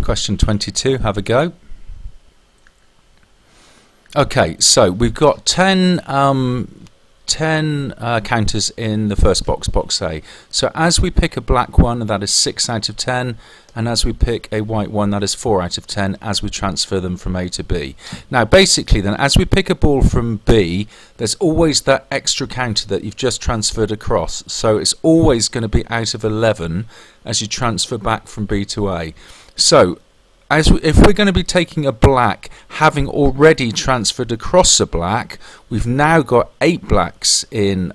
Question 22, have a go. Okay, so we've got 10 counters in the first box, box A. So as we pick a black one, that is 6 out of 10, and as we pick a white one, that is 4 out of 10 as we transfer them from A to B. Now basically then, as we pick a ball from B, there's always that extra counter that you've just transferred across. So it's always going to be out of 11 as you transfer back from B to A. So if we're going to be taking a black, having already transferred across a black, we've now got 8 blacks in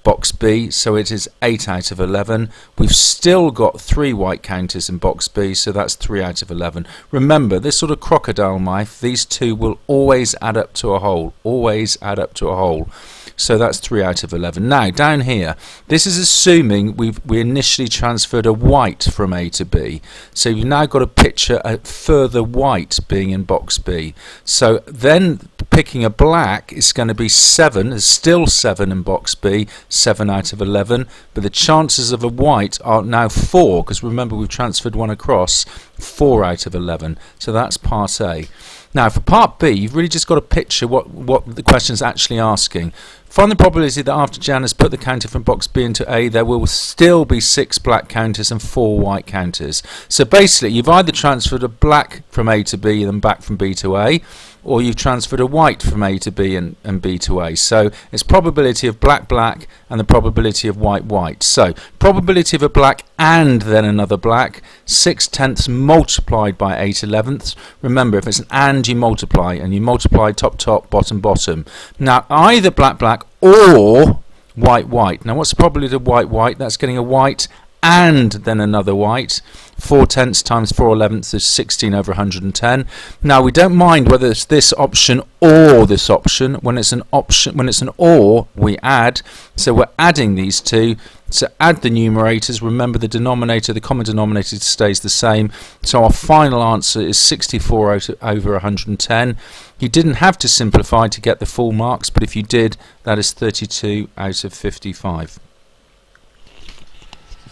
box B, so it is 8 out of 11. We've still got 3 white counters in box B, so that's 3 out of 11. Remember, this sort of crocodile knife, these two will always add up to a whole, always add up to a whole. So that's 3 out of 11. Now down here, this is assuming we initially transferred a white from A to B. So you've now got to picture a further white being in box B. So then picking a black is going to be 7, there's still 7 in box B, 7 out of 11, but the chances of a white are now 4, because remember we've transferred one across, 4 out of 11. So that's part A. Now for part B, you've really just got to picture what the question is actually asking. Find the probability that after Jan has put the counter from box B into A, there will still be 6 black counters and 4 white counters. So basically, you've either transferred a black from A to B and then back from B to A, or you've transferred a white from A to B and B to A. So it's probability of black black and the probability of white white. So probability of a black and then another black, 6/10 multiplied by 8/11. Remember, if it's an and, you multiply, and you multiply top top, bottom bottom. Now either black black or white white. Now what's the probability of white white? That's getting a white and then another white. 4/10 times 4/11 is 16 over 110. Now we don't mind whether it's this option or this option. When it's an option, when it's an or, we add. So we're adding these two. So add the numerators. Remember the denominator, the common denominator stays the same. So our final answer is 64 over 110. You didn't have to simplify to get the full marks, but if you did, that is 32 out of 55.